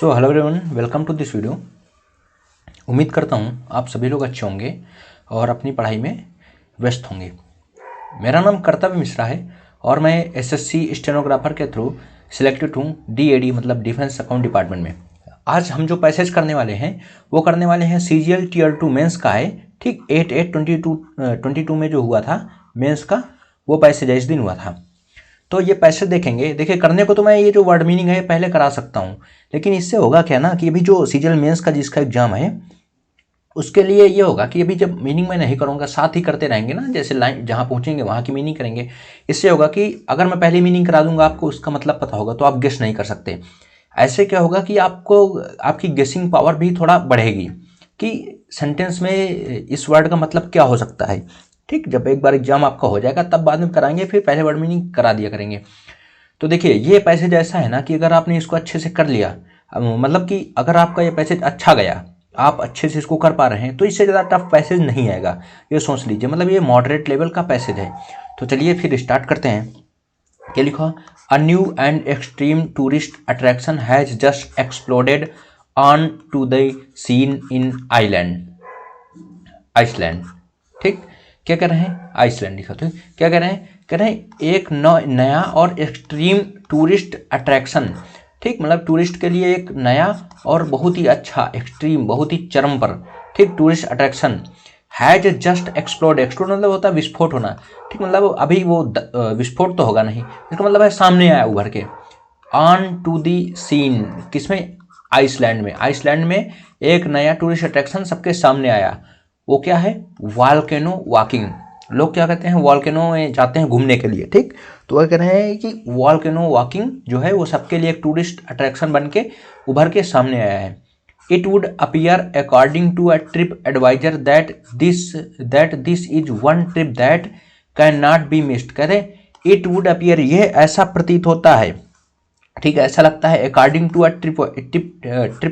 So hello everyone, welcome to this video. उम्मीद करता हूँ आप सभी लोग अच्छे होंगे और अपनी पढ़ाई में व्यस्त होंगे। मेरा नाम कर्तव्य मिश्रा है और मैं एसएससी स्टेनोग्राफर के थ्रू सिलेक्टेड हूँ डीएडी मतलब डिफेंस अकाउंट डिपार्टमेंट में। आज हम जो पैसेज करने वाले हैं वो करने वाले हैं सीजीएल टीयर 2 मेंस का है। ठीक 8/8/22 में जो हुआ था मेंस का वो पैसेज इस दिन हुआ था। तो ये पैसे देखेंगे। देखिए, करने को तो मैं ये जो वर्ड मीनिंग है पहले करा सकता हूँ, लेकिन इससे होगा क्या ना कि अभी जो सीजीएल मेंस का जिसका एग्जाम है उसके लिए ये होगा कि अभी जब मीनिंग मैं नहीं करूँगा साथ ही करते रहेंगे ना, जैसे लाइन जहाँ पहुँचेंगे वहाँ की मीनिंग करेंगे। इससे होगा कि अगर मैं पहले मीनिंग करा दूंगा आपको उसका मतलब पता होगा तो आप गेस नहीं कर सकते। ऐसे क्या होगा कि आपको आपकी गेसिंग पावर भी थोड़ा बढ़ेगी कि सेंटेंस में इस वर्ड का मतलब क्या हो सकता है। ठीक, जब एक बार एग्जाम आपका हो जाएगा तब बाद में कराएंगे, फिर पहले वर्ड मीनिंग करा दिया करेंगे। तो देखिए, ये पैसेज ऐसा है ना कि अगर आपने इसको अच्छे से कर लिया, मतलब कि अगर आपका ये पैसेज अच्छा गया, आप अच्छे से इसको कर पा रहे हैं, तो इससे ज़्यादा टफ पैसेज नहीं आएगा, ये सोच लीजिए। मतलब ये मॉडरेट लेवल का पैसेज है। तो चलिए फिर स्टार्ट करते हैं। क्या लिखा? A new and extreme tourist attraction has just exploded on to the scene in Iceland. ठीक, क्या कह रहे हैं? आइसलैंड लिखा। तो क्या कह रहे हैं? कह रहे हैं एक नया और एक्सट्रीम टूरिस्ट अट्रैक्शन। ठीक, मतलब टूरिस्ट के लिए एक नया और बहुत ही अच्छा, एक्सट्रीम बहुत ही चरम पर, ठीक, tourist attraction has just explode. Explode मतलब होता है विस्फोट होना। ठीक, मतलब अभी वो विस्फोट तो होगा नहीं, इसका मतलब है सामने आया उभर के। ऑन टू दी सीन, किसमें? आइसलैंड में। आइसलैंड में एक नया टूरिस्ट अट्रैक्शन सबके सामने आया। वो क्या है? Volcano walking. लोग क्या कहते हैं? वॉल्केनो में जाते हैं घूमने के लिए। ठीक, तो वह कह रहे हैं कि वॉल्केनो वॉकिंग जो है वो सबके लिए एक टूरिस्ट अट्रैक्शन बन के उभर के सामने आया है। It would appear according to a trip advisor that this is one trip that can not be missed. कह रहे इट वुड अपीयर, यह ऐसा प्रतीत होता है, ठीक है, ऐसा लगता है, according to a trip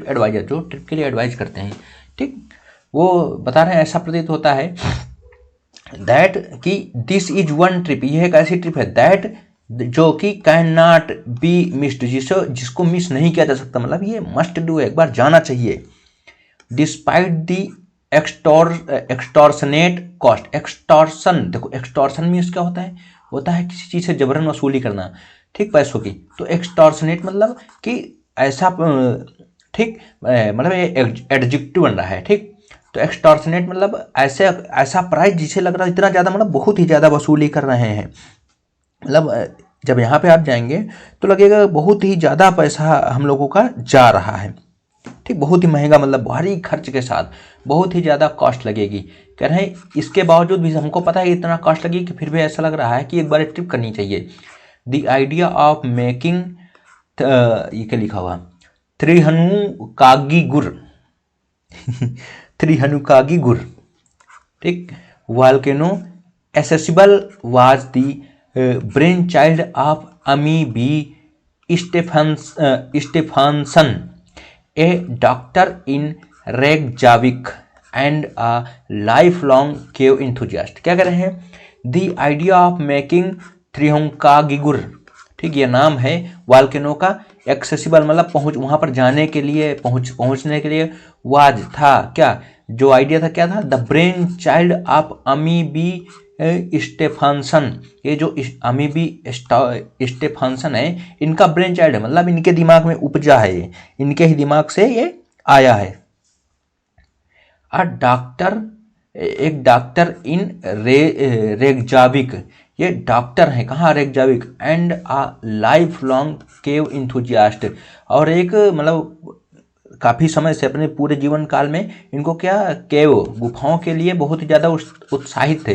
advisor, जो ट्रिप के लिए एडवाइज करते हैं, ठीक, वो बता रहे हैं ऐसा प्रतीत होता है दैट कि दिस इज वन ट्रिप, यह एक ऐसी ट्रिप है दैट जो कि कैन नॉट बी मिस्ड, जिसको मिस नहीं किया जा सकता। मतलब ये मस्ट डू है, एक बार जाना चाहिए। डिस्पाइट दी एक्सटॉर्शनेट कॉस्ट। एक्सटॉर्शन, देखो एक्सटॉर्शन मीन्स क्या होता है? होता है किसी चीज़ से जबरन वसूली करना, ठीक, पैसों की। तो एक्सटॉर्शनेट मतलब कि ऐसा, ठीक, मतलब ये एडजेक्टिव बन रहा है। ठीक, तो एक्सटॉर्शनेट मतलब ऐसे ऐसा प्राइस जिसे लग रहा है इतना ज़्यादा, मतलब बहुत ही ज़्यादा वसूली कर रहे हैं। मतलब जब यहाँ पे आप जाएंगे तो लगेगा बहुत ही ज़्यादा पैसा हम लोगों का जा रहा है। ठीक, बहुत ही महंगा, मतलब भारी खर्च के साथ बहुत ही ज़्यादा कॉस्ट लगेगी। कह रहे हैं इसके बावजूद भी हमको पता है इतना कॉस्ट लगेगी कि फिर भी ऐसा लग रहा है कि एक बार ट्रिप करनी चाहिए। द आइडिया ऑफ मेकिंग, ये क्या लिखा हुआ? त्रिहनुकागी त्रिहनुकागी, ठीक, volcano accessible was the brain child of Arni B Stefansson, a doctor in Reykjavik and a lifelong cave enthusiast. क्या कह रहे हैं? The idea of making Thrihnukagigur, ठीक, ये नाम है वॉल्केनो का। एक्सेसिबल मतलब पहुंच, वहां पर जाने के लिए, पहुंचने के लिए। वाज था क्या, जो आइडिया था क्या था? The brain child of Arni B स्टेफानसन। ये जो अमी बी स्टेफानसन है, इनका ब्रेन चाइल्ड है, मतलब इनके दिमाग में उपजा है, ये इनके ही दिमाग से ये आया है। अ डॉक्टर, एक डॉक्टर इन रेगजाविक, ये डॉक्टर हैं कहाँ? Reykjavik. And a lifelong cave enthusiast, और एक मतलब काफ़ी समय से अपने पूरे जीवन काल में इनको क्या, केव गुफाओं के लिए बहुत ही ज़्यादा उत्साहित थे।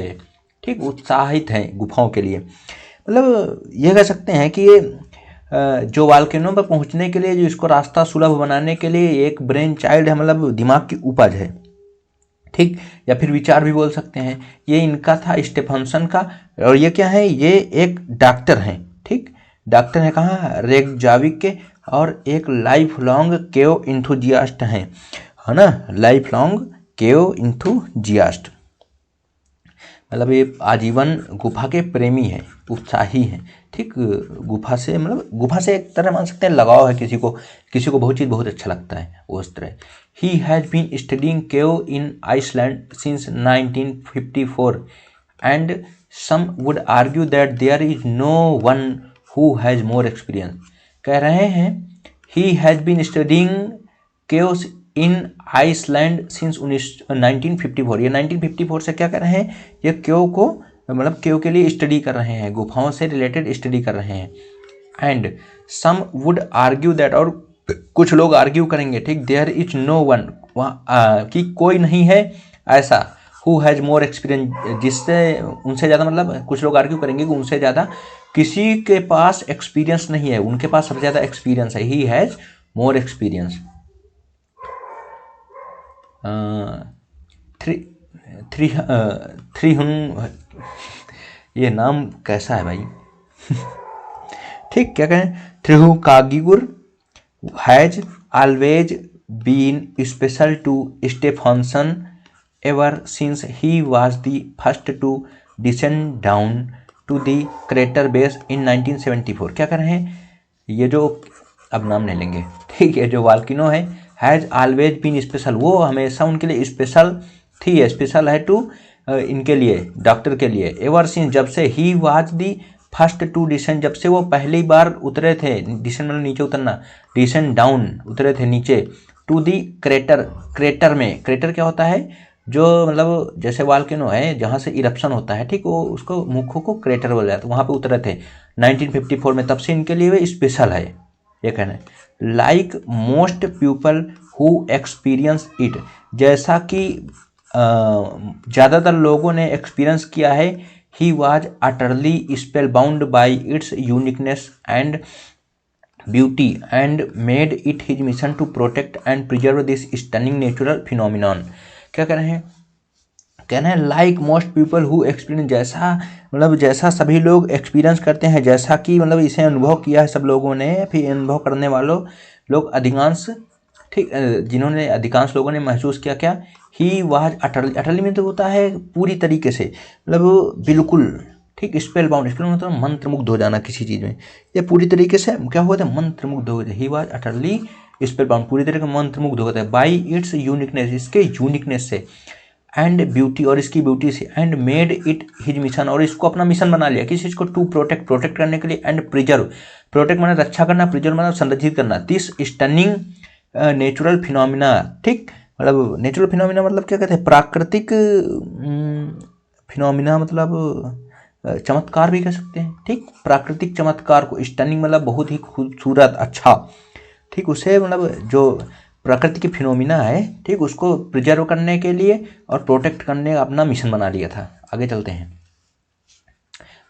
ठीक, उत्साहित हैं गुफाओं के लिए। मतलब ये कह सकते हैं कि ये जो वॉल्केनो पर पहुंचने के लिए, जो इसको रास्ता सुलभ बनाने के लिए एक ब्रेन चाइल्ड है, मतलब दिमाग की उपज है। ठीक, या फिर विचार भी बोल सकते हैं, ये इनका था स्टेफनसन का। और ये क्या है? ये एक डॉक्टर हैं। ठीक, डॉक्टर है कहाँ? रेगजाविक के। और एक लाइफ लॉन्ग केव इंथुजियास्ट हैं, है ना, लाइफ लॉन्ग केव इंथुजियास्ट, मतलब ये आजीवन गुफा के प्रेमी हैं, उत्साही हैं। ठीक, गुफा से मतलब गुफा से एक तरह मान सकते हैं लगाव है, किसी को बहुत चीज़ बहुत अच्छा लगता है वो उस तरह। He has been studying cave in Iceland since 1954 and some would argue that there is no one who has more experience. कह रहे हैं he has been studying caves in Iceland since 1954। ये 1954 से क्या कर रहे हैं, ये केव को मतलब केव के लिए स्टडी कर रहे हैं, गुफाओं से रिलेटेड स्टडी कर रहे हैं। And some would argue that, और कुछ लोग आर्ग्यू करेंगे, ठीक, देयर इज नो वन, वहाँ कि कोई नहीं है ऐसा, हु हैज़ मोर एक्सपीरियंस, जिससे उनसे ज़्यादा, मतलब कुछ लोग आर्ग्यू करेंगे कि उनसे ज़्यादा किसी के पास एक्सपीरियंस नहीं है, उनके पास सबसे ज़्यादा एक्सपीरियंस है। He has more experience. ये नाम कैसा है भाई ठीक, क्या कहें, Thrihnukagigur has always been special to Stefansson ever since he was the first to descend down to the crater base in 1974। क्या कर रहे हैं, ये जो अब नाम नहीं लेंगे, ठीक है, जो वाल्किनो है, हैज़ ऑलवेज बीन स्पेशल, वो हमेशा उनके लिए स्पेशल थी, स्पेशल है टू इनके लिए, डॉक्टर के लिए, एवर सिंस, जब से, he was the first to descend, जब से वो पहली बार उतरे थे, डिसेंड मतलब नीचे उतरना, डिसेंड डाउन उतरे थे नीचे, टू दी क्रेटर, क्रेटर में, क्रेटर क्या होता है, जो मतलब जैसे वाल्केनो है जहाँ से इरप्शन होता है, ठीक, वो उसको मुखों को क्रेटर बोला जाता है, वहाँ पे उतरे थे 1954 में, तब से इनके लिए वो स्पेशल है, ये कहना है। Like most people who experience it, जैसा कि ज़्यादातर लोगों ने एक्सपीरियंस किया है, he was utterly spellbound by its uniqueness and beauty and made it his mission to protect and preserve this stunning natural phenomenon. क्या कह रहे हैं, कहना है like most people who experience, जैसा मतलब जैसा सभी लोग एक्सपीरियंस करते हैं, जैसा कि मतलब इसे अनुभव किया है सब लोगों ने, फिर अनुभव करने वालों लोग अधिकांश, ठीक, जिन्होंने अधिकांश लोगों ने महसूस किया, क्या, ही वाज अटरली, अटरली में तो होता है पूरी तरीके से, मतलब बिल्कुल, ठीक, स्पेल बाउंड, स्पेल मतलब मंत्रमुग्ध हो जाना किसी चीज़ में, ये पूरी तरीके से क्या होता है, मंत्रमुग्ध हो गए, he was utterly spell bound, पूरी तरीके से मंत्रमुग्ध हो गए थे, बाई इट्स यूनिकनेस, इसके यूनिकनेस से, एंड ब्यूटी, और इसकी ब्यूटी से, and made it his mission, और इसको अपना मिशन बना लिया, किस चीज़ को, टू प्रोटेक्ट, प्रोटेक्ट करने के लिए, एंड प्रिजर्व, प्रोटेक्ट मतलब रक्षा करना, प्रिजर्व मतलब संरक्षित करना, दिस स्टनिंग नेचुरल फिनोमिना, ठीक, मतलब नेचुरल फिनोमिना मतलब क्या कहते हैं, प्राकृतिक फिनोमिना मतलब चमत्कार भी कह सकते हैं, ठीक, प्राकृतिक चमत्कार को, स्टनिंग मतलब बहुत ही खूबसूरत, अच्छा, ठीक, उसे मतलब जो प्रकृति की फिनोमिना है, ठीक, उसको प्रिजर्व करने के लिए और प्रोटेक्ट करने का अपना मिशन बना लिया था। आगे चलते हैं,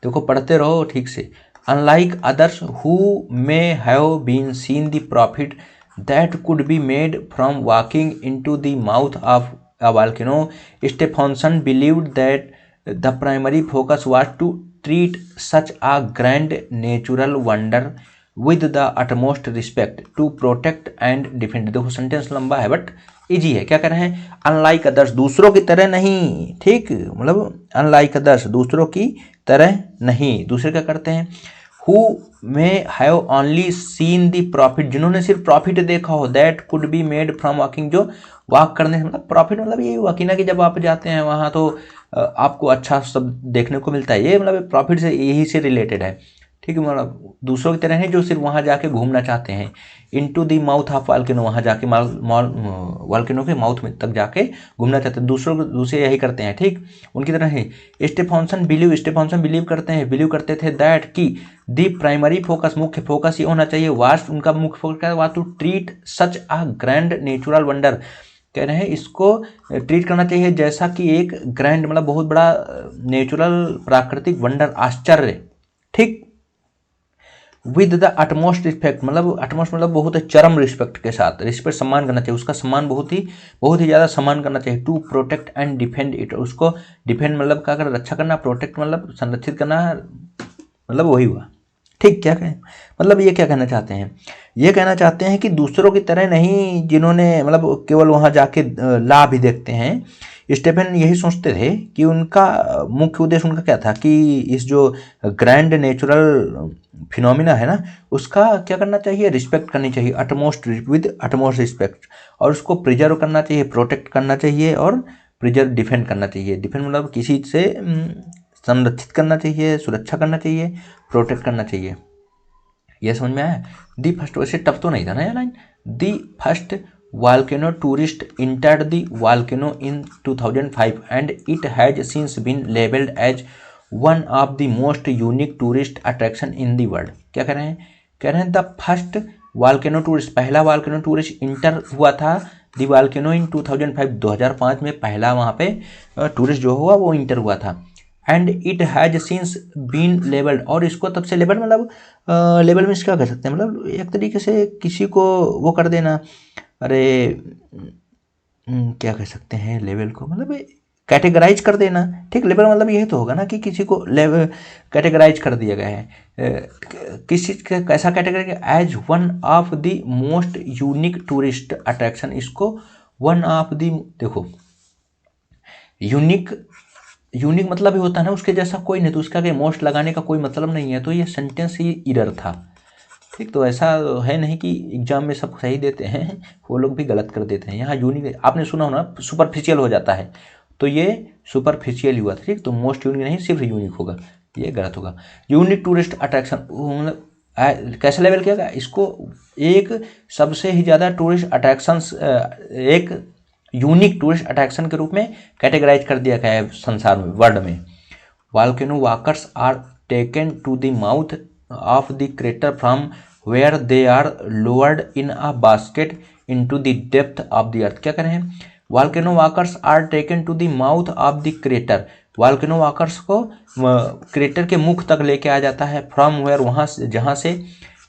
देखो पढ़ते रहो ठीक से। Unlike others who may have been seen the profit that could be made from walking into the mouth of a volcano, Stephenson believed that the primary focus was to treat such a grand natural wonder with the utmost respect, to protect and defend। देखो sentence लंबा है but easy है। क्या कर रहे हैं, unlike others, दूसरों की तरह नहीं, ठीक, मतलब अनलाइक अदर्स, दूसरों की तरह नहीं, दूसरे क्या करते हैं, who may have only seen the profit, जिन्होंने सिर्फ प्रॉफिट देखा हो, that could be made from walking, जो वॉक करने से, मतलब प्रॉफिट मतलब ये वकीना कि जब आप जाते हैं वहाँ तो आपको अच्छा सब देखने को मिलता है, ये मतलब प्रॉफिट से यही से रिलेटेड है, ठीक है, मतलब दूसरों की तरह नहीं जो सिर्फ वहाँ जाके घूमना चाहते हैं, into the mouth of volcano, वहाँ जाके वॉल्केनो के माउथ में तक जाके घूमना चाहते हैं, दूसरे यही करते हैं, ठीक, उनकी तरह ही। स्टेफनसन बिलीव करते थे दैट कि दी प्राइमरी फोकस, मुख्य फोकस ये होना चाहिए, वास्ट, उनका मुख्य focus was to treat such a grand natural wonder, कह रहे हैं इसको ट्रीट करना चाहिए जैसा कि एक ग्रैंड मतलब बहुत बड़ा नेचुरल प्राकृतिक वंडर, आश्चर्य, ठीक, विद द अटमोस्ट रिस्पेक्ट, मतलब अटमोस्ट मतलब बहुत चरम रिस्पेक्ट के साथ, रिस्पेक्ट सम्मान करना चाहिए, उसका सम्मान बहुत ही ज़्यादा सम्मान करना चाहिए, to protect and defend it, उसको डिफेंड मतलब क्या कर, रक्षा करना, प्रोटेक्ट मतलब संरक्षित करना, मतलब वही हुआ, ठीक। क्या कहें, मतलब ये क्या कहना चाहते हैं, ये कहना चाहते हैं कि दूसरों की तरह नहीं, जिन्होंने मतलब केवल वहाँ जाके लाभ ही देखते हैं, स्टेफन यही सोचते थे कि उनका मुख्य उद्देश्य उनका क्या था कि इस जो ग्रैंड नेचुरल फिनोमिना है ना, उसका क्या करना चाहिए, रिस्पेक्ट करनी चाहिए, अटमोस्ट विद अटमोस्ट रिस्पेक्ट, और उसको प्रिजर्व करना चाहिए, प्रोटेक्ट करना चाहिए, और प्रिजर्व डिफेंड करना चाहिए। डिफेंड मतलब किसी से संरक्षित करना चाहिए, सुरक्षा करना चाहिए, प्रोटेक्ट करना चाहिए। ये समझ में आया। दी फर्स्ट, वैसे टफ तो नहीं था ना ये line. The first volcano tourist entered the volcano in 2005 and it has since been labeled as one of the most unique tourist attraction in the world। क्या कह रहे हैं, कह रहे हैं द फर्स्ट वॉल्केनो टूरिस्ट, पहला वॉल्केनो टूरिस्ट इंटर हुआ था दी वॉल्केनो इन 2005, 2005 में पहला वहाँ पे टूरिस्ट जो हुआ वो इंटर हुआ था। And it has since been labelled, और इसको तब से लेबल मतलब लेबल में क्या कह सकते हैं, मतलब एक तरीके से किसी को वो कर देना, अरे क्या कह सकते हैं लेवल को, मतलब कैटेगराइज कर देना। ठीक, लेवल मतलब यही तो होगा ना कि किसी को लेवल कैटेगराइज कर दिया गया है। किस चीज़ का कैसा category, as one of the most unique tourist attraction. इसको वन ऑफ द, देखो यूनिक, यूनिक मतलब ही होता है ना उसके जैसा कोई नहीं, तो उसका के मोस्ट लगाने का कोई मतलब नहीं है, तो ये सेंटेंस ही इरर था। ठीक, तो ऐसा है नहीं कि एग्जाम में सब सही देते हैं, वो लोग भी गलत कर देते हैं। यहाँ यूनिक आपने सुना हो ना, सुपरफिशियल हो जाता है, तो ये सुपरफिशियल हुआ था। ठीक, तो मोस्ट यूनिक नहीं, सिर्फ यूनिक होगा, ये गलत होगा। यूनिक टूरिस्ट अट्रैक्शन मतलब कैसा लेवल किया गया इसको, एक सबसे ही ज़्यादा टूरिस्ट अट्रैक्शंस, एक यूनिक टूरिस्ट अट्रैक्शन के रूप में कैटेगराइज कर दिया गया है संसार में, वर्ल्ड में। Volcano walkers are taken to the mouth of the crater from where they are lowered in a basket into the depth of the earth। क्या कह रहे हैं, volcano walkers are taken to the mouth of the crater। volcano walkers को crater के मुख तक लेके आ जाता है, from where वहाँ से जहाँ से,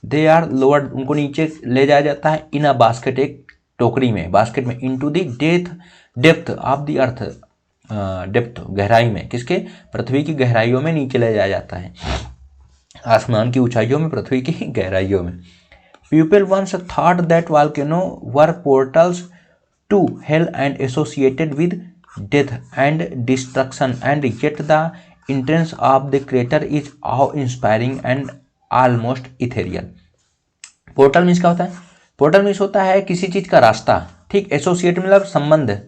they are lowered उनको नीचे ले जाया जाता है, in a basket एक टोकरी में, बास्केट में, into the depth of the earth, depth गहराई में, किसके, पृथ्वी की गहराइयों में नीचे ले जाया जाता है, आसमान की ऊंचाइयों में, पृथ्वी की गहराइयों में। People once thought that volcano were portals to hell and associated with death and destruction and yet the entrance of the crater is awe inspiring and almost ethereal. Portal means क्या होता है, पोर्टल मीन्स होता है किसी चीज का रास्ता। ठीक, एसोसिएट मतलब संबंध,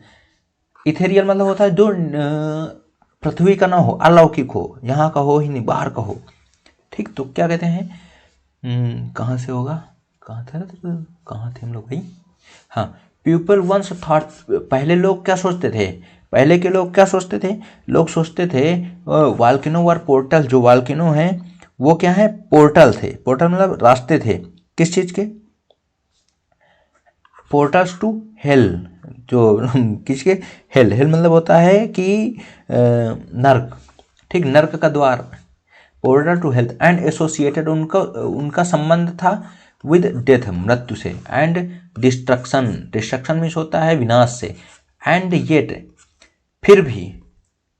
इथेरियल मतलब होता है जो पृथ्वी का ना हो, अलौकिक हो, यहाँ का हो ही नहीं, बाहर का हो। ठीक, तो क्या कहते हैं, कहाँ से होगा, कहाँ थे हम लोग भाई, हाँ, पीपल वंस थॉट, पहले लोग क्या सोचते थे, पहले के लोग क्या सोचते थे, लोग सोचते थे वॉल्केनो वर पोर्टल, जो वॉल्केनो हैं वो क्या है, पोर्टल थे। पोर्टल मतलब रास्ते थे, किस चीज़ के, पोर्टल्स टू हेल, जो किसके, हेल, हेल मतलब होता है कि नर्क। ठीक, नर्क का द्वार, portal to health and associated उनका संबंध था विद डेथ मृत्यु से, एंड डिस्ट्रक्शन, डिस्ट्रक्शन मीन्स होता है विनाश से, एंड येट फिर भी।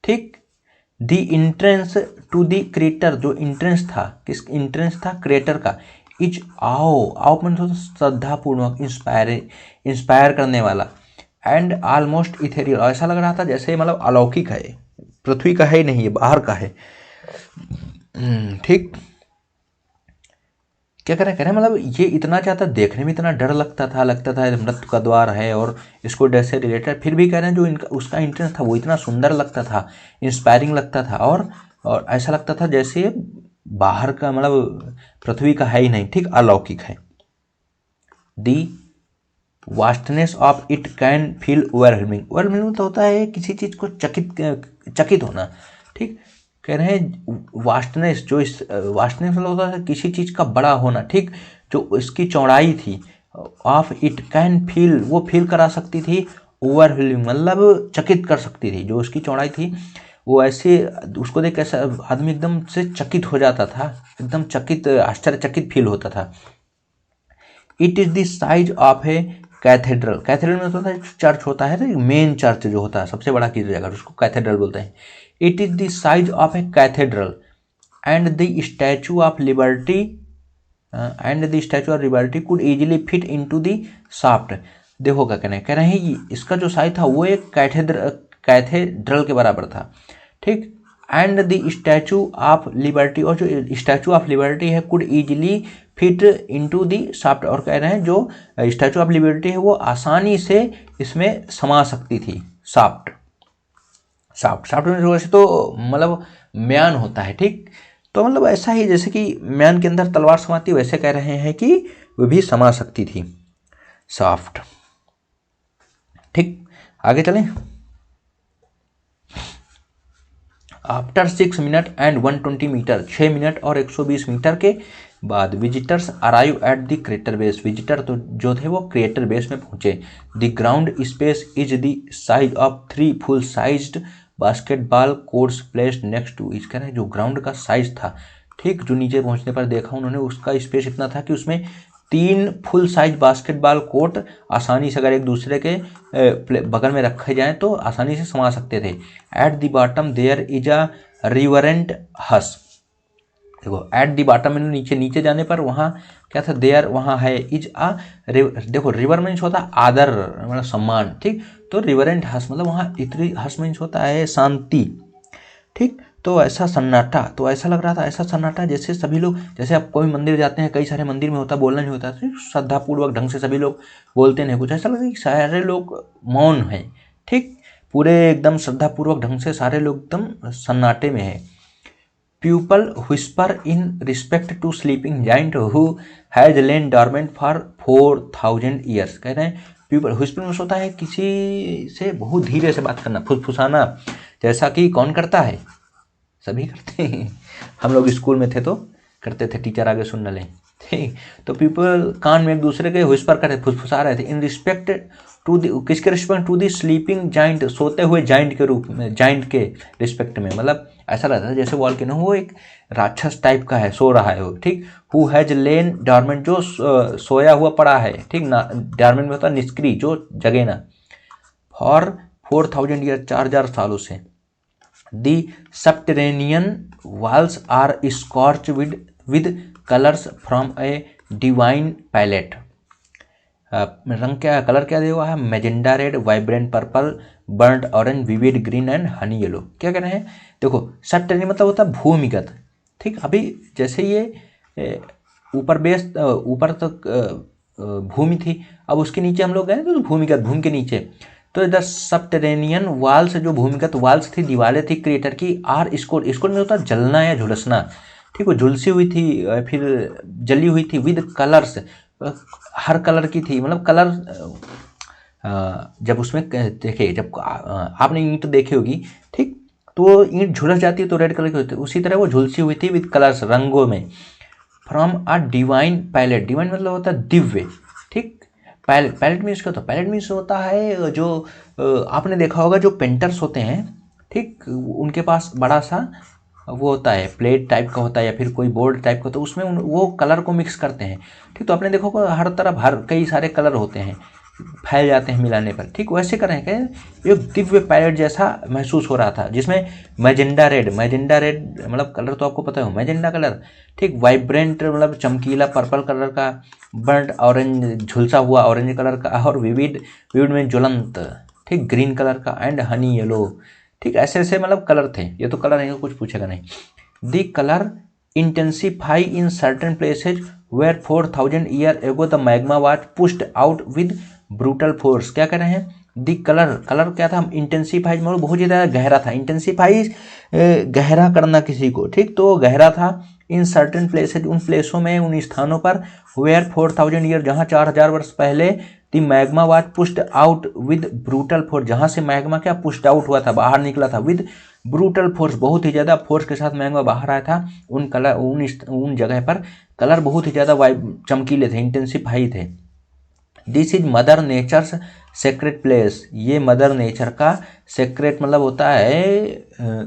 ठीक, the entrance to the crater, जो इंट्रेंस था, किस इंट्रेंस था, क्रेटर का, इज आओ मतलब श्रद्धापूर्वक, इंस्पायर करने वाला, एंड ऑलमोस्ट इथेरियल, ऐसा लग रहा था जैसे मतलब अलौकिक है, पृथ्वी का है ही नहीं, ये बाहर का है। ठीक, क्या करें मतलब ये इतना ज़्यादा देखने में इतना डर लगता था मृत्यु का द्वार है और इसको डर से रिलेटेड, फिर भी कह रहे हैं जो इनका उसका इंटरेस्ट था वो इतना सुंदर लगता था, इंस्पायरिंग लगता था, और ऐसा लगता था जैसे बाहर का मतलब पृथ्वी का है ही नहीं। ठीक, अलौकिक है। The vastness of it can feel overwhelming, overwhelming तो होता है किसी चीज़ को चकित होना। ठीक, कह रहे हैं वास्टनेस, जो इस वास्टनेस मतलब होता है किसी चीज़ का बड़ा होना। ठीक, जो इसकी चौड़ाई थी, ऑफ इट कैन फील, वो फील करा सकती थी, ओवरवेलमिंग मतलब चकित कर सकती थी, जो उसकी चौड़ाई थी वो ऐसे, उसको देख कैसा आदमी एकदम से चकित हो जाता था, एकदम चकित, आश्चर्यचकित फील होता था। It is the size of A cathedral, cathedral में होता है चर्च होता है, मेन चर्च जो होता है सबसे बड़ा की जगह, उसको कैथेड्रल बोलते हैं। It is the size of a cathedral and the statue of liberty could easily fit into the shaft। देखो क्या कहना है, कह रहे हैं इसका जो साइज था वो एक कैथेड्रल के बराबर था, ठीक। And the statue of liberty, और जो स्टैचू ऑफ लिबर्टी है could easily fit into the shaft, और कह रहे हैं जो स्टैचू ऑफ लिबर्टी है वो आसानी से इसमें समा सकती थी। शाफ्ट शाफ्ट शाफ्ट में वैसे तो मतलब म्यान होता है, ठीक। तो मतलब ऐसा ही जैसे कि म्यान के अंदर तलवार समाती, वैसे कह रहे हैं कि वो भी समा सकती थी, शाफ्ट, ठीक। आगे चलें। After 6 minute and 120 metre, 6 minute और 120 मीटर के बाद visitors arrive at the crater base, visitor तो जो थे वो क्रेटर बेस में पहुंचे। The ground space is the size of 3 full sized basketball courts placed next to each, कह रहे हैं जो ग्राउंड का साइज था, ठीक, जो नीचे पहुंचने पर देखा उन्होंने, उसका स्पेस इतना था कि उसमें 3 फुल साइज बास्केटबॉल कोर्ट आसानी से अगर एक दूसरे के बगल में रखे जाएं तो आसानी से समा सकते थे। At the bottom there is a reverent hush, देखो एट दी बॉटम में नीचे नीचे जाने पर वहाँ क्या था, देयर वहाँ है, इज आ, देखो रिवर मीन्स होता है आदर मतलब सम्मान, ठीक। तो रिवरेंट हस मतलब वहाँ इतनी, हस मीन्स होता है शांति, ठीक। तो ऐसा सन्नाटा, तो ऐसा लग रहा था, ऐसा सन्नाटा जैसे सभी लोग, जैसे आप कोई मंदिर जाते हैं, कई सारे मंदिर में होता बोलना नहीं होता, श्रद्धापूर्वक ढंग से सभी लोग बोलते नहीं कुछ, ऐसा लगता है कि सारे लोग मौन हैं, ठीक, पूरे एकदम श्रद्धापूर्वक ढंग से सारे लोग एकदम सन्नाटे में है। People whisper in respect to sleeping giant who has lain dormant for 4000 years, कह रहे हैं पीपल, whisper में होता है किसी से बहुत धीरे से बात करना, फुसफुसाना, जैसा कि कौन करता है, सभी करते हैं, हम लोग स्कूल में थे तो करते थे, टीचर आगे सुन न लें, ठीक। तो पीपल कान में एक दूसरे के व्हिस्पर कर फुसफुसा रहे थे, इन रिस्पेक्ट टू दी, किसके respect, to the sleeping giant, सोते हुए जाइंट के रूप में, जाइंट के रिस्पेक्ट में, मतलब ऐसा लगता है जैसे वॉल्केनो वो एक राक्षस टाइप का है, सो रहा है वो, ठीक। हु हैज लेन डॉर्मेंट, जो सोया हुआ पड़ा है, ठीक ना, डॉर्मेंट में होता है निष्क्रिय, जो जगे ना, फॉर 4000 ईयर, 4000 सालों से। The subterranean walls are scorched with colours from a divine palette, रंग क्या, कलर क्या दिया हुआ है, magenta red, vibrant purple, burnt orange, vivid green and honey yellow, क्या कह रहे हैं, देखो सबटेरेनियन मतलब होता है भूमिगत, ठीक। अभी जैसे ये ऊपर बेस, ऊपर तक भूमि थी, अब उसके नीचे हम लोग गए तो भूमिगत, भूमि के नीचे, तो इधर सबटेरेनियन वाल्स, जो भूमिगत वाल्स थी, दीवारें थी क्रिएटर की, आर स्कोर, स्कोर में होता है जलना या झुलसना, ठीक, वो झुलसी हुई थी, फिर जली हुई थी, विद कलर्स, हर कलर की थी, मतलब कलर, जब उसमें देखे, जब आपने ईंट देखी होगी, ठीक, तो ईंट झुलस जाती है तो रेड कलर की होती है, उसी तरह वो झुलसी हुई थी विद कलर्स, रंगों में। From a divine palette, divine मतलब होता है दिव्य, ठीक। पैलेट, पैलेट मीन्स क्या होता है, पैलेट मीन्स होता है जो आपने देखा होगा जो पेंटर्स होते हैं, ठीक, उनके पास बड़ा सा वो होता है, प्लेट टाइप का होता है या फिर कोई बोर्ड टाइप का होता है, उसमें वो कलर को मिक्स करते हैं, ठीक। तो आपने देखो हर तरफ हर कई सारे कलर होते हैं, फैल जाते हैं मिलाने पर, ठीक। वैसे कर रहे हैं कि एक दिव्य पैलेट जैसा महसूस हो रहा था, जिसमें मैजेंडा रेड, मैजेंडा रेड मतलब कलर तो आपको पता हो, मैजेंडा कलर, ठीक, वाइब्रेंट मतलब चमकीला पर्पल कलर का, बर्न्ट ऑरेंज झुलसा हुआ ऑरेंज कलर का, और विविड, विविड में ज्वलंत, ठीक, ग्रीन कलर का, एंड हनी येलो, ठीक। ऐसे ऐसे मतलब कलर थे, ये तो कलर नहीं, कुछ पूछेगा नहीं। The colour intensify in certain places where 4000 year ago the magma was pushed out with brutal force, क्या कह रहे हैं, दी कलर, कलर क्या था, इंटेंसिफाई मतलब बहुत ज़्यादा गहरा था, इंटेंसिफाई गहरा करना किसी को, ठीक, तो गहरा था, इन सर्टेन प्लेसेज उन प्लेसों में, उन स्थानों पर, वेयर 4000 ईयर जहाँ 4000 वर्ष पहले, the magma was pushed out with brutal force, जहाँ से मैग्मा क्या पुश्ड आउट हुआ था, बाहर निकला था, विद ब्रूटल फोर्स, बहुत ही ज़्यादा फोर्स के साथ मैग्मा बाहर आया था, उन कलर उन जगह पर कलर बहुत ही ज़्यादा चमकीले थे, इंटेंसिफाई थे। This is mother nature's secret place, ये मदर नेचर का सेक्रेट मतलब होता है,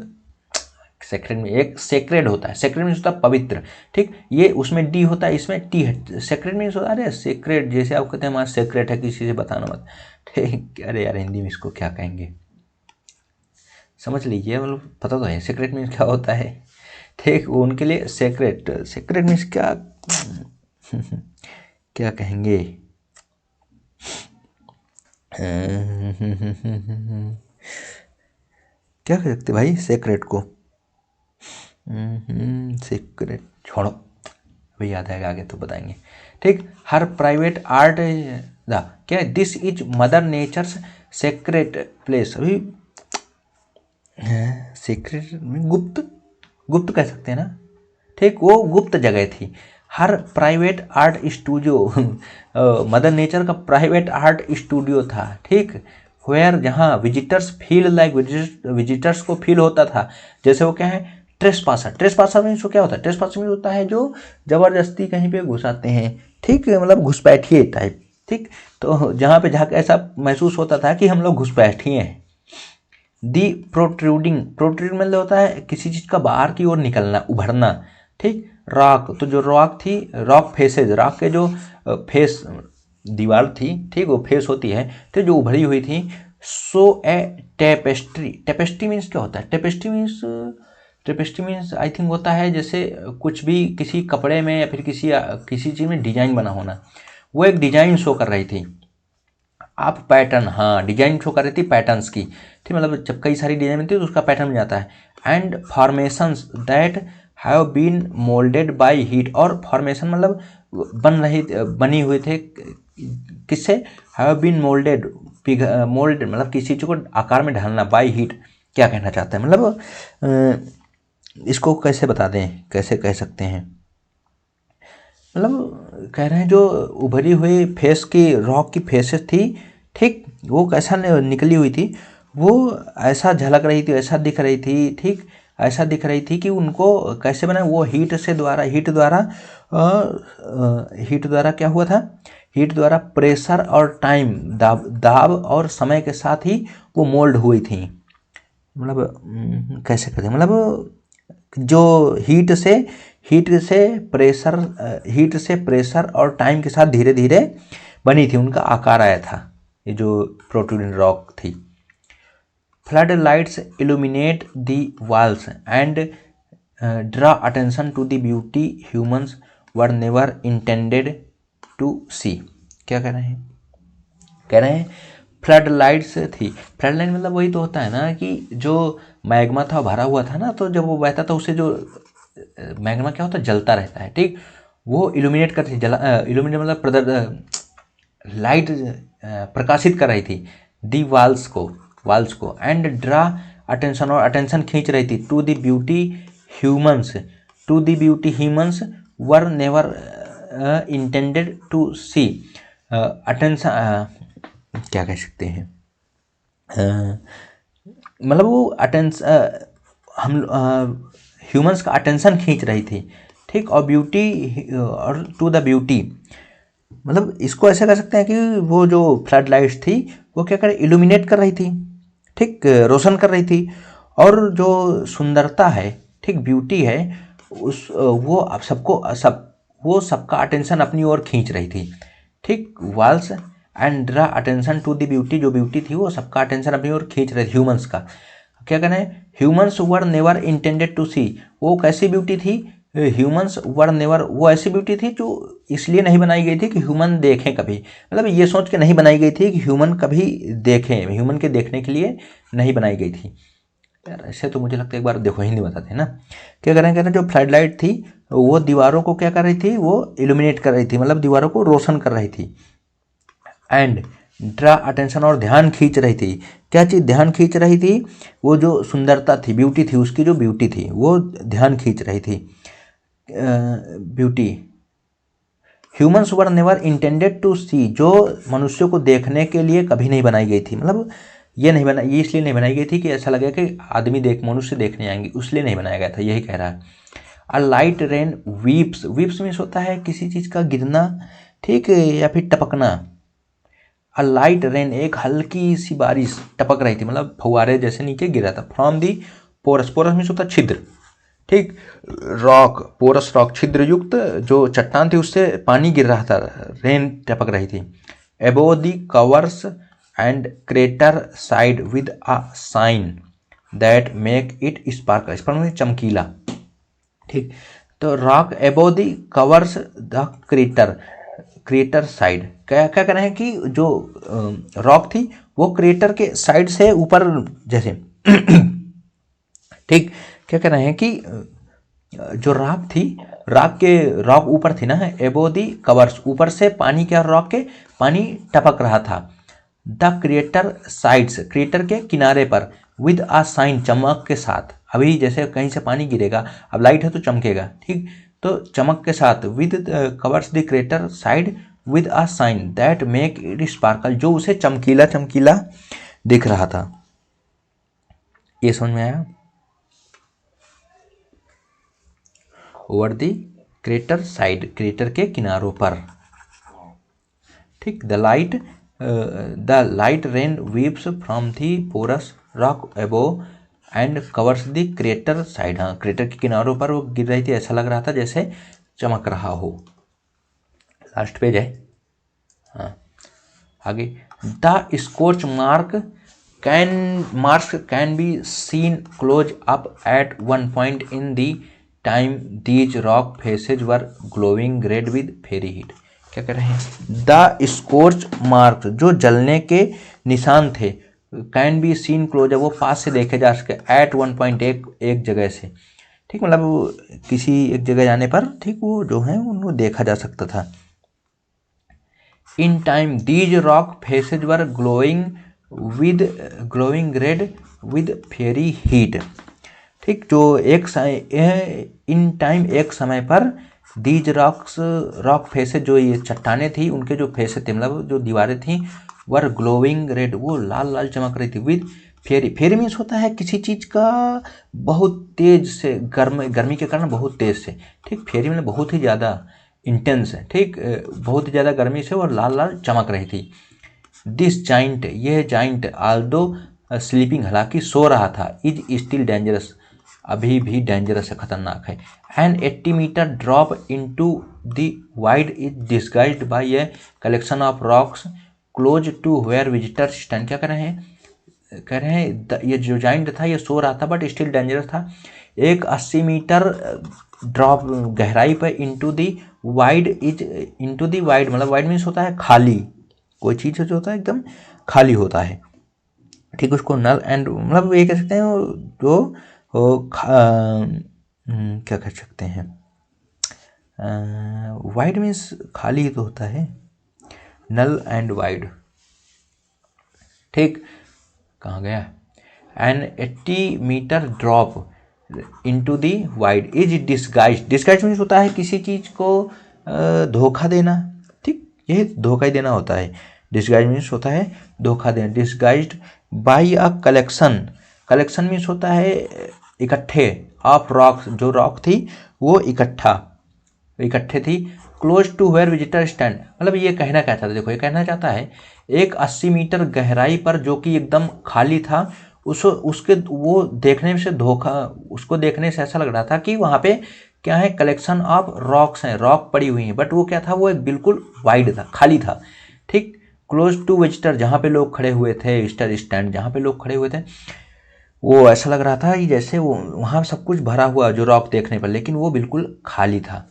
सेक्रेट में एक सेक्रेड होता है, सेक्रेड मीन्स होता है पवित्र, ठीक, ये उसमें डी होता है, इसमें टी है, सेक्रेट मीन्स होता है, अरे सेक्रेट जैसे आप कहते हैं हमारा सेक्रेट है किसी से बताना मत, ठीक, अरे यार हिंदी में इसको क्या कहेंगे, समझ लीजिए, मतलब पता तो है सेक्रेट मीन्स क्या होता है, ठीक, उनके लिए सेक्रेट, सेक्रेट मीन्स क्या क्या कहेंगे, क्या कह सकते भाई सेक्रेट को? सीक्रेट छोड़ो, अभी याद आएगा आगे तो बताएंगे। ठीक, हर प्राइवेट आर्ट द क्या, this is mother nature's secret place. अभी सीक्रेट में गुप्त, गुप्त कह सकते हैं ना। ठीक, वो गुप्त जगह थी। Her private art studio mother nature का प्राइवेट आर्ट स्टूडियो था। ठीक, वेयर जहाँ विजिटर्स फील लाइक, विजिटर्स को फील होता था जैसे वो क्या है, trespasser. Trespasser means क्या होता है? ट्रेस पासर मीन्स होता है जो जबरदस्ती कहीं पे घुस आते हैं। ठीक, मतलब घुसपैठिए टाइप। ठीक, तो जहाँ पे जाकर ऐसा महसूस होता था कि हम लोग घुसपैठिए हैं। दी प्रोट्रूडिंग, प्रोट्रूड मतलब होता है किसी चीज़ का बाहर की ओर निकलना, उभरना। ठीक, रॉक, तो जो रॉक थी, रॉक फेसेज, रॉक के जो फेस दीवार थी, ठीक, वो फेस होती है तो जो उभरी हुई थी। सो ए टेपेस्ट्री, टेपेस्ट्री मीन्स क्या होता है? Tapestry means, tapestry means I think होता है जैसे कुछ भी किसी कपड़े में या फिर किसी चीज़ में डिजाइन बना होना। वो एक डिजाइन शो कर रही थी। आप पैटर्न, हाँ, डिजाइन शो कर रही थी पैटर्न्स की। ठीक, मतलब जब कई सारी डिजाइन बनती है तो उसका पैटर्न बन जाता है। And formations that have been moulded by heat, और फॉर्मेशन मतलब बनी हुए थे किससे? हैव बीन मोल्डेड, मोल्ड मतलब किसी चीज़ को आकार में ढालना, बाय हीट क्या कहना चाहते हैं? मतलब इसको कैसे बता दें, कैसे कह सकते हैं? मतलब कह रहे हैं जो उभरी हुई फेस की रॉक की फेसेस थी, ठीक, वो कैसा निकली हुई थी, वो ऐसा झलक रही थी, ऐसा दिख रही थी। ठीक, ऐसा दिख रही थी कि उनको कैसे बना, वो हीट द्वारा हीट द्वारा क्या हुआ था? हीट द्वारा प्रेशर और टाइम, दाब और समय के साथ ही वो मोल्ड हुई थी। मतलब कैसे कहते हैं, मतलब जो हीट से प्रेशर और टाइम के साथ धीरे धीरे बनी थी, उनका आकार आया था ये जो प्रोट्रूडिंग रॉक थी। Flood lights illuminate the walls and draw attention to the beauty humans were never intended to see. क्या कह रहे हैं? कह रहे हैं फ्लड लाइट्स थी। फ्लड लाइट मतलब वही तो होता है ना कि जो मैग्मा था भरा हुआ था ना, तो जब वो बहता था उससे जो मैग्मा क्या होता है, जलता रहता है। ठीक, वो इल्यूमिनेट करती थी, इल्यूमिनेट मतलब लाइट प्रकाशित कर रही थी दी वाल्स को एंड ड्रा अटेंशन, और अटेंशन खींच रही थी to the beauty humans were never intended to see. Attention क्या कह सकते हैं, मतलब वो हम ह्यूमंस का अटेंशन खींच रही थी। ठीक, और ब्यूटी और टू द ब्यूटी, मतलब इसको ऐसा कह सकते हैं कि वो जो फ्लड लाइट्स थी वो क्या कर इल्यूमिनेट कर रही थी, ठीक, रोशन कर रही थी। और जो सुंदरता है, ठीक, ब्यूटी है, उस वो अब वो सबका अटेंशन अपनी ओर खींच रही थी। ठीक, walls and draw attention to the beauty, जो ब्यूटी थी वो सबका अटेंशन अपनी ओर खींच रही थी, ह्यूमंस का। क्या कहना है? Humans were never intended to see, वो कैसी ब्यूटी थी? ह्यूमंस वर नेवर, वो ऐसी ब्यूटी थी जो इसलिए नहीं बनाई गई थी कि ह्यूमन देखें कभी, मतलब ये सोच के नहीं बनाई गई थी कि ह्यूमन कभी देखें, ह्यूमन के देखने के लिए नहीं बनाई गई थी। यार ऐसे तो मुझे लगता है एक बार देखो, हिंदी बताते हैं ना। क्या कह रहे हैं, जो फ्लड लाइट थी वो दीवारों को क्या कर रही थी? वो इल्यूमिनेट कर रही थी, मतलब दीवारों को रोशन कर रही थी। एंड ड्रा अटेंशन, और ध्यान खींच रही थी। क्या चीज़ ध्यान खींच रही थी? वो जो सुंदरता थी, ब्यूटी थी, उसकी जो ब्यूटी थी वो ध्यान खींच रही थी। Beauty humans were never intended to see, जो मनुष्य को देखने के लिए कभी नहीं बनाई गई थी, मतलब ये इसलिए नहीं बनाई गई थी कि ऐसा लगे कि मनुष्य देखने आएंगे, उसलिए नहीं बनाया गया था, यही कह रहा है। अ लाइट रेन वीप्स मीन्स होता है किसी चीज़ का गिरना, ठीक, या फिर टपकना। अ लाइट रेन, एक हल्की सी बारिश टपक रही थी, मतलब फुहारे जैसे नीचे गिरा था। फ्रॉम दी पोरस मीन्स होता है छिद्र, ठीक, पोरस रॉक, छिद्र युक्त जो चट्टान थी उससे पानी गिर रहा था, रेन टपक रही थी। Above the covers and crater side with a shine that make it sparkle में चमकीला। ठीक, तो rock above the covers the crater side, क्या क्या कह रहे हैं कि जो रॉक थी वो क्रेटर के साइड से ऊपर जैसे ठीक, क्या कह रहे हैं कि जो रॉक थी, रॉक ऊपर थी ना, एबो दी कवर्स, ऊपर से पानी क्या, रॉक के पानी टपक रहा था। द क्रिएटर साइड्स, क्रिएटर के किनारे पर, विद अ साइन, चमक के साथ। अभी जैसे कहीं से पानी गिरेगा, अब लाइट है तो चमकेगा, ठीक, तो चमक के साथ, with covers the crater side with a shine that make it sparkle, जो उसे चमकीला चमकीला दिख रहा था। ये समझ में आया? Over the crater side, crater के किनारों पर, ठीक। The light rain weeps from the porous rock above and covers the crater side. हाँ, क्रेटर के किनारों पर वो गिर रही थी, ऐसा लग रहा था जैसे चमक रहा हो। लास्ट पेज है। हाँ, आगे, the scorch marks can be seen close up at one point in the time these rock faces were glowing red with fiery heat. क्या कह रहे हैं? द स्कोच मार्क्स, जो जलने के निशान थे, कैन बी सीन क्लोज, वो पास से देखे जा सके, एट वन पॉइंट, एक जगह से, ठीक, मतलब किसी एक जगह जाने पर, ठीक, वो जो है उनको देखा जा सकता था। In time these rock faces were glowing red with fiery heat, ठीक, जो इन टाइम, एक समय पर, दीज रॉक फेसेज, जो ये चट्टाने थी, उनके जो फेसेज थे, मतलब जो दीवारें थी, वर ग्लोइंग रेड, वो लाल लाल चमक रही थी, विद फेरी, फेरी मीन्स होता है किसी चीज़ का बहुत तेज से, गर्मी के कारण बहुत तेज से, ठीक, फेरी में बहुत ही ज़्यादा इंटेंस है, ठीक, बहुत ही ज़्यादा गर्मी से और लाल लाल चमक रही थी। दिस जाइंट, यह जाइंट, आल्दो स्लीपिंग, हालांकि सो रहा था, इज स्टिल डेंजरस, अभी भी डेंजरस है, खतरनाक है। An 80 metre drop into the void is disguised by a collection of rocks close to where visitors stand. क्या कह रहे हैं ये जो जाइंट था, ये सो रहा था बट स्टिल डेंजरस था। एक 80 मीटर ड्रॉप गहराई पर इनटू दी वाइड मतलब वाइड मीन्स होता है खाली, कोई चीज़ जो होता है एकदम खाली होता है, ठीक, उसको नल एंड, मतलब ये कह सकते हैं जो क्या कह सकते हैं, वाइड मीन्स खाली ही तो होता है, नल एंड वाइड, ठीक, कहाँ गया? An 80 metre drop into the void is disguise means होता है किसी चीज़ को धोखा देना, ठीक, ये धोखा ही देना होता है। डिस्गाइज मीन्स होता है धोखा देना। Disguised by a collection means होता है इकट्ठे, ऑफ रॉक्स, जो रॉक थी वो इकट्ठे थी, close to where visitor stand, मतलब ये कहना क्या चाहता है, देखो ये कहना चाहता है एक 80 मीटर गहराई पर जो कि एकदम खाली था, उसके वो देखने से उसको देखने से ऐसा लग रहा था कि वहाँ पे क्या है, कलेक्शन ऑफ रॉक्स हैं, रॉक पड़ी हुई हैं, बट वो क्या था, वो एक बिल्कुल वाइड था, खाली था, ठीक, क्लोज टू विजिटर, जहाँ पे लोग खड़े हुए थे, विजिटर स्टैंड जहाँ पे लोग खड़े हुए थे, वो ऐसा लग रहा था कि जैसे वो वहाँ सब कुछ भरा हुआ जो रॉक देखने पर, लेकिन वो बिल्कुल खाली था।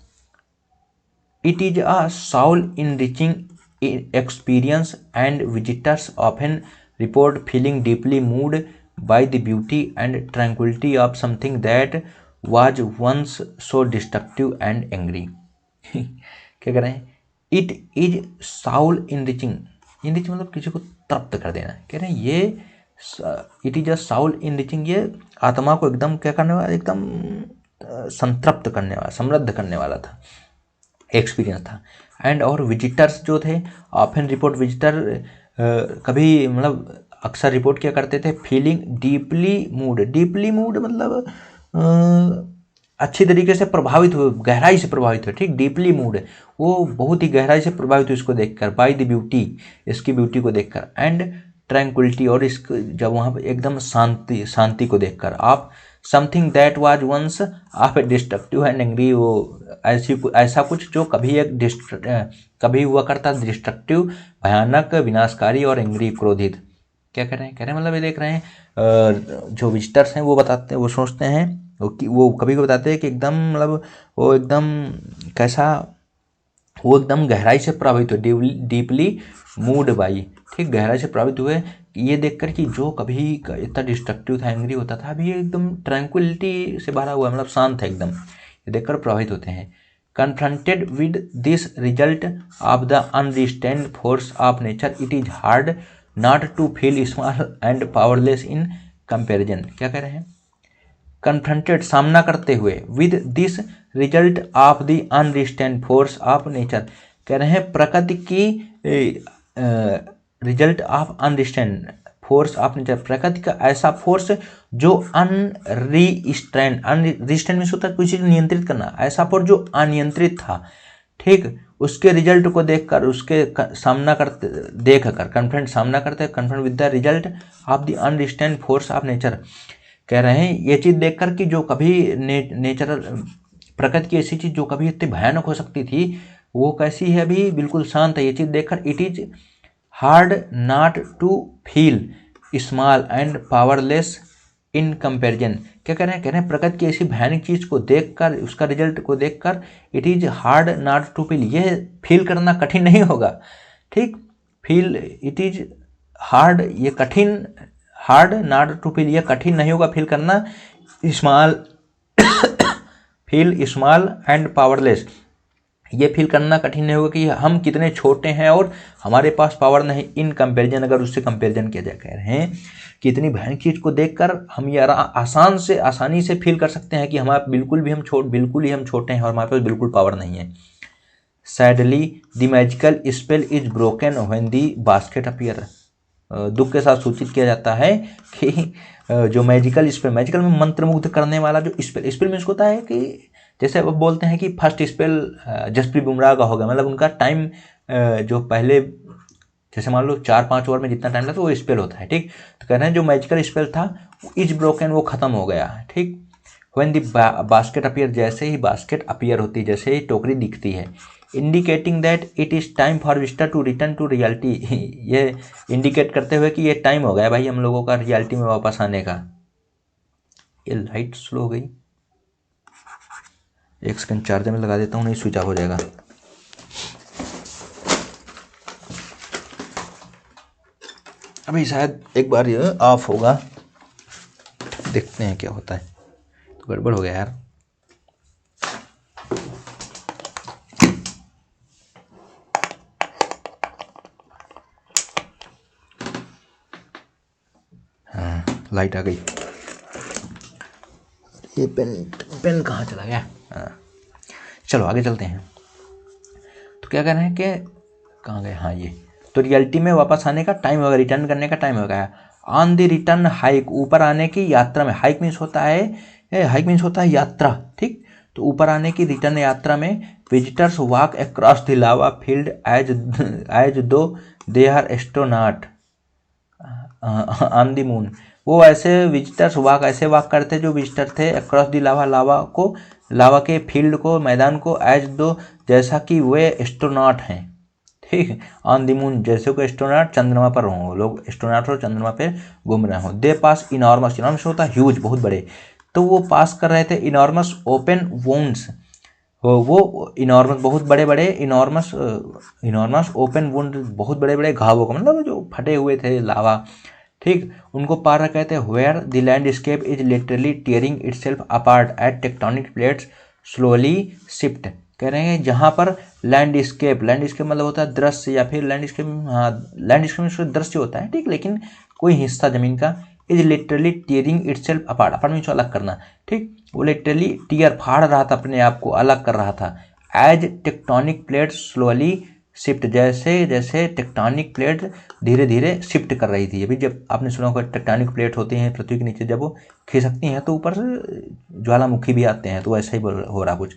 It is a Saul enriching experience and visitors often report feeling deeply moved by the beauty and tranquility of something that was once so destructive and angry। क्या कह रहे हैं? It is Saul enriching, enrich मतलब किसी को तृप्त कर देना, कह रहे हैं ये it is a Saul enriching, ये आत्मा को एकदम क्या करने वाला, एकदम संतृप्त करने वाला, समृद्ध करने वाला था, एक्सपीरियंस था। एंड और विजिटर्स जो थे, ऑफन रिपोर्ट, विजिटर कभी मतलब अक्सर रिपोर्ट क्या करते थे, फीलिंग डीपली मूड मतलब अच्छी तरीके से प्रभावित हुए, गहराई से प्रभावित हुए, ठीक, डीपली मूड है, वो बहुत ही गहराई से प्रभावित हुए इसको देखकर, बाय द ब्यूटी, इसकी ब्यूटी को देखकर, एंड ट्रैंक्विलिटी, और इसको जब वहाँ पर एकदम शांति को देखकर, आप something that was once of a destructive and angry, वो ऐसा कुछ जो कभी हुआ करता, डिस्ट्रक्टिव, भयानक, विनाशकारी, और एंग्री, क्रोधित। क्या कह रहे हैं मतलब ये देख रहे हैं जो विजिटर्स हैं वो बताते हैं, वो सोचते हैं, वो कभी कभी बताते हैं कि एकदम मतलब वो एकदम कैसा, वो एकदम गहराई से प्रभावित हुए, डीपली मूड बाई, ठीक, गहराई से प्रभावित हुए ये देखकर कि जो कभी इतना डिस्ट्रक्टिव था, एंग्री होता था, अभी एकदम ट्रैंक्विलिटी से भरा हुआ, मतलब शांत है एकदम, ये देखकर प्रभावित होते हैं। Confronted with this result of the unrestrained force of nature, it is hard not to feel small and powerless in comparison. क्या कह रहे हैं? कन्फ्रंटेड, सामना करते हुए, with this result of the unrestrained force of nature, कह रहे हैं प्रकृति की result of unrestrained force of nature, प्रकृति का ऐसा फोर्स जो अनरिस्ट्रेन्ड, अनरिस्ट्रेन्ड मीन्स होता है किसी को नियंत्रित करना, ऐसा फोर्स जो अनियंत्रित था, ठीक, उसके रिजल्ट को देखकर, उसके सामना करते देखकर, कन्फ्रंट सामना करते, confront with the result of the unrestrained force of nature, कह रहे हैं ये चीज़ देखकर कि जो कभी नेचुरल प्रकृति की ऐसी चीज़ जो कभी इतनी भयानक हो सकती थी, वो कैसी है, अभी बिल्कुल शांत है। ये चीज़ देखकर it is hard not to feel small and powerless in comparison. क्या कह रहे हैं? कह रहे हैं प्रकृति की ऐसी भयानक चीज़ को देखकर, उसका रिजल्ट को देखकर, it is hard not to feel, यह फील करना कठिन नहीं होगा, ठीक, फील, इट इज हार्ड, ये कठिन, हार्ड नॉट टू फील, यह कठिन नहीं होगा फील करना, small feel small and powerless, ये फील करना कठिन नहीं होगा कि हम कितने छोटे हैं और हमारे पास पावर नहीं, इन कंपैरिजन, अगर उससे कंपैरिजन किया जाए। कह रहे हैं कि इतनी भयानक चीज़ को देखकर हम ये आसानी से फील कर सकते हैं कि हमारे बिल्कुल ही हम छोटे हैं और हमारे पास बिल्कुल पावर नहीं है। Sadly the magical spell is broken when the basket appear, दुख के साथ सूचित किया जाता है कि जो मैजिकल स्पेल, मैजिकल में मंत्रमुग्ध करने वाला जो स्पेल मीन्स होता है कि जैसे अब बोलते हैं कि फर्स्ट स्पेल जसप्रीत बुमराह का होगा, मतलब उनका टाइम जो पहले जैसे मान लो 4-5 ओवर में जितना टाइम लगता है वो स्पेल होता है, ठीक। तो कह रहे हैं जो मैजिकल स्पेल था इज ब्रोकन, वो खत्म हो गया, ठीक। व्हेन दी बास्केट अपीयर, जैसे ही बास्केट अपीयर होती है, जैसे ही टोकरी दिखती है, indicating that it is time for visitor to return to reality, ये इंडिकेट करते हुए कि ये टाइम हो गया भाई हम लोगों का रियलिटी में वापस आने का। ये लाइट स्लो हो गई, 1 सेकंड चार्जर में लगा देता हूँ, नहीं स्विच ऑफ हो जाएगा। अभी शायद एक बार ये ऑफ होगा, देखते हैं क्या होता है। तो गड़बड़ हो गया यार, हाँ लाइट आ गई। ये पेन कहाँ चला गया? हाँ चलो आगे चलते हैं। तो क्या कह रहे हैं कि कहाँ गए, हाँ ये तो रियलिटी में वापस आने का टाइम होगा, रिटर्न करने का टाइम हो गया। ऑन द रिटर्न हाइक, ऊपर आने की यात्रा में, हाइक मीन्स होता है यात्रा, ठीक। तो ऊपर आने की रिटर्न यात्रा में visitors walk across the lava field as though they are astronaut on the moon. वो ऐसे विजिटर्स वॉक, ऐसे वॉक करते जो विजिटर थे अक्रॉस दी लावा के फील्ड को, मैदान को, एज दो, जैसा कि वे एस्ट्रोनॉट हैं, ठीक। ऑन द मून, जैसे को एस्ट्रोनॉट चंद्रमा पर हों, लोग एस्ट्रोनॉट और चंद्रमा पे घूम रहे हों। दे पास इनॉर्मस होता है ह्यूज, बहुत बड़े, तो वो पास कर रहे थे इनॉर्मस ओपन वुंड्स, वो इनॉर्मस बहुत बड़े बड़े, इनॉर्मस ओपन वुंड, बहुत बड़े बड़े घावों को, मतलब जो फटे हुए थे लावा, ठीक, उनको पार कहते हैं। Where the landscape is literally tearing itself apart at tectonic plates slowly shift. कह रहे हैं जहाँ पर लैंडस्केप मतलब होता है दृश्य, या फिर लैंडस्केप, हाँ लैंडस्केप में दृश्य होता है, ठीक, लेकिन कोई हिस्सा जमीन का, is literally tearing itself apart, apart means अलग करना, ठीक। वो लिटरली टीयर, फाड़ रहा था अपने आप को, अलग कर रहा था। As tectonic plates slowly shift, जैसे जैसे टेक्टोनिक प्लेट धीरे धीरे शिफ्ट कर रही थी। अभी जब आपने सुना होगा टेक्टोनिक प्लेट होती हैं पृथ्वी के नीचे, जब वो खिसकती हैं तो ऊपर से ज्वालामुखी भी आते हैं, तो ऐसा ही हो रहा कुछ।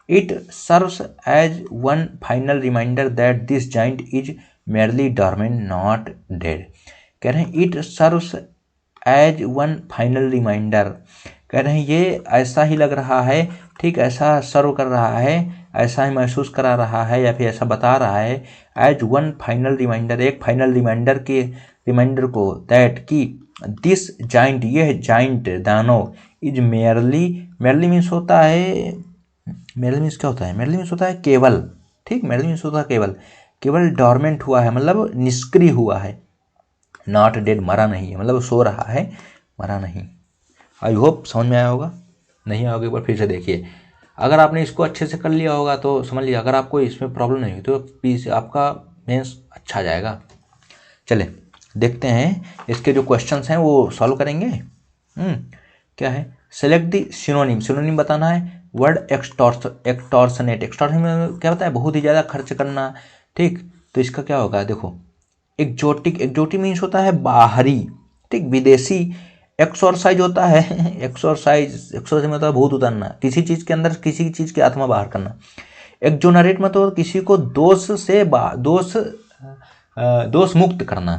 It serves as one final reminder that this giant is merely dormant not dead. कह रहे हैं it serves as one final reminder, कह रहे हैं ये ऐसा ही लग रहा है, ठीक, ऐसा सर्व कर रहा है, ऐसा ही महसूस करा रहा है, या फिर ऐसा बता रहा है, एज वन फाइनल रिमाइंडर, एक फाइनल रिमाइंडर को, दैट कि दिस जाइंट, यह जाइंट दानव, इज मेयरली मीन्स होता है, मेयरली मीन्स क्या होता है, मेयरली मीन्स होता है केवल, ठीक, मेयरली मीन्स होता है केवल डॉर्मेंट हुआ है, मतलब निष्क्रिय हुआ है, नॉट डेड, मरा नहीं है, मतलब सो रहा है, मरा नहीं। आई होप समझ में आया होगा, नहीं आया होगा एक बार फिर से देखिए। अगर आपने इसको अच्छे से कर लिया होगा तो समझ लिया, अगर आपको इसमें प्रॉब्लम नहीं हुई तो प्लीज़ आपका मेंस अच्छा जाएगा। चले देखते हैं इसके जो क्वेश्चंस हैं वो सॉल्व करेंगे। क्या है, सेलेक्ट दी सिनोनिम, सिनोनिम बताना है। वर्ड एक्सटॉर्शनेट, एक्सटॉर्शनेट क्या होता है, बहुत ही ज़्यादा खर्च करना, ठीक। तो इसका क्या होगा, देखो एक्जोटिक, एक्जोटिक मीन्स होता है बाहरी, ठीक, विदेशी। एक्सोरसाइज होता है एक्सोरसाइज, एक्सोरसाइज मतलब भूत उतारना, किसी चीज़ के अंदर किसी चीज़ की आत्मा बाहर करना। एक्जोनरेट मतलब किसी को दोष से दोष मुक्त करना,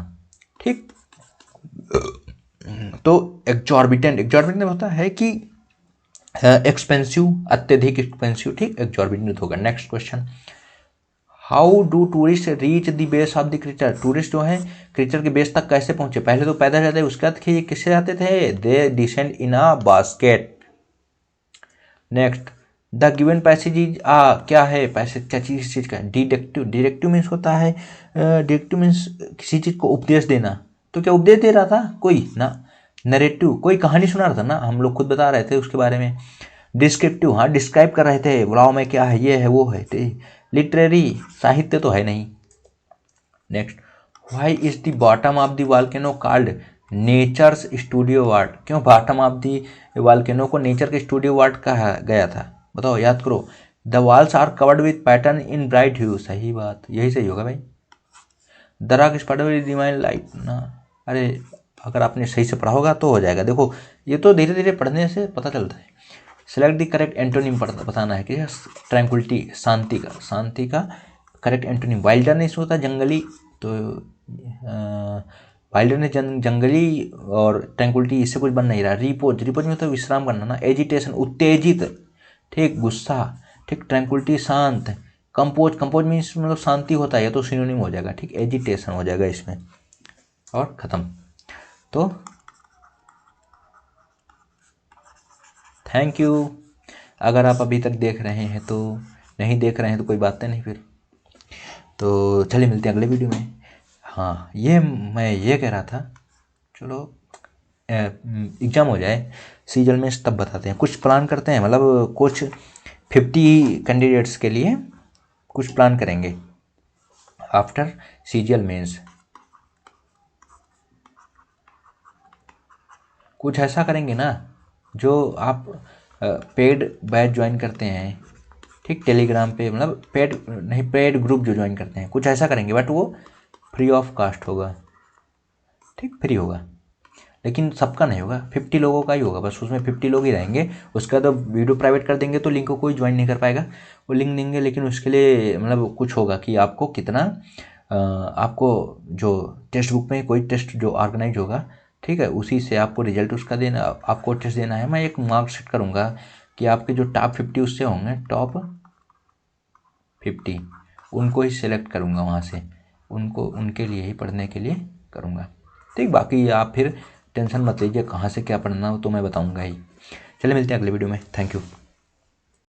ठीक। तो एक्जॉर्बिटेंट, एक्जॉर्बिटेंट होता है कि एक्सपेंसिव, अत्यधिक एक्सपेंसिव, ठीक, एक्जॉर्बिटेंट होगा। Next question, how do tourist reach the base of the creature, tourist जो है क्रीचर के बेस तक कैसे पहुंचे, पहले तो पैदल जाते हैं, उसके बाद किससे जाते थे, दे descend in a basket. Next, the given passage is क्या है, पैसेज क्या चीज, चीज का, डिडक्टिव, डिडक्टिव मीन्स होता है, डिडक्टिव मीन्स किसी चीज को उपदेश देना। तो क्या उपदेश दे रहा था कोई ना, नरेटिव कोई कहानी सुना रहा था ना, हम लोग खुद बता रहे थे उसके बारे में। डिस्क्रिप्टिव, हाँ डिस्क्राइब कर रहे थे, बुलाओ में क्या है, ये है वो है। लिटरेरी, साहित्य तो है नहीं। Next, why is the bottom of the volcano called nature's studio ward, क्यों बॉटम ऑफ द वॉल्केनो को नेचर के स्टूडियो वार्ड कहा गया था, बताओ, याद करो। The walls are covered with pattern in bright hue, सही बात, यही सही होगा भाई। The rock spotted with divine light ना, अरे अगर आपने सही से पढ़ा होगा तो हो जाएगा। देखो ये तो धीरे धीरे पढ़ने से पता चलता है। सिलेक्ट द करेक्ट एंटोनिम बताना है कि ट्रैंक्विलिटी, शांति का, शांति का करेक्ट एंटोनिम। वाइल्डरनेस होता है जंगली, तो वाइल्डरनेस जंगली, और ट्रैंक्विलिटी इससे कुछ बन नहीं रहा। रिपोज, रिपोज में तो विश्राम करना ना। एजिटेशन उत्तेजित, ठीक, गुस्सा, ठीक। ट्रैंक्विलिटी शांत। कंपोज, कंपोज मीन्स मतलब शांति होता है, ये तो सिनोनिम हो जाएगा, ठीक। एजिटेशन हो जाएगा इसमें, और खत्म। तो थैंक यू, अगर आप अभी तक देख रहे हैं तो, नहीं देख रहे हैं तो कोई बात नहीं फिर। तो चलिए मिलते हैं अगले वीडियो में। हाँ ये मैं ये कह रहा था, चलो एग्ज़ाम हो जाए सीजल में तब बताते हैं, कुछ प्लान करते हैं, मतलब कुछ 50 कैंडिडेट्स के लिए कुछ प्लान करेंगे आफ्टर सीजीएल मेंस। कुछ ऐसा करेंगे ना जो आप पेड बैच ज्वाइन करते हैं, ठीक, टेलीग्राम पे, मतलब पेड नहीं, पेड ग्रुप जो ज्वाइन करते हैं, कुछ ऐसा करेंगे, बट वो फ्री ऑफ कास्ट होगा, ठीक, फ्री होगा, लेकिन सबका नहीं होगा, 50 लोगों का ही होगा बस, उसमें 50 लोग ही रहेंगे। उसका तो वीडियो प्राइवेट कर देंगे तो लिंक को कोई ज्वाइन नहीं कर पाएगा, वो लिंक देंगे, लेकिन उसके लिए मतलब कुछ होगा कि आपको कितना आपको जो टेक्स्ट बुक में कोई टेस्ट जो ऑर्गेनाइज होगा, ठीक है, उसी से आपको रिजल्ट उसका देना, आपको टेस्ट देना है। मैं एक मार्क सेट करूँगा कि आपके जो टॉप 50 उससे होंगे, टॉप 50 उनको ही सिलेक्ट करूँगा वहाँ से, उनको उनके लिए ही पढ़ने के लिए करूँगा, ठीक। बाकी आप फिर टेंशन मत लीजिए कहाँ से क्या पढ़ना हो तो मैं बताऊँगा ही। चलिए मिलते हैं अगले वीडियो में, थैंक यू।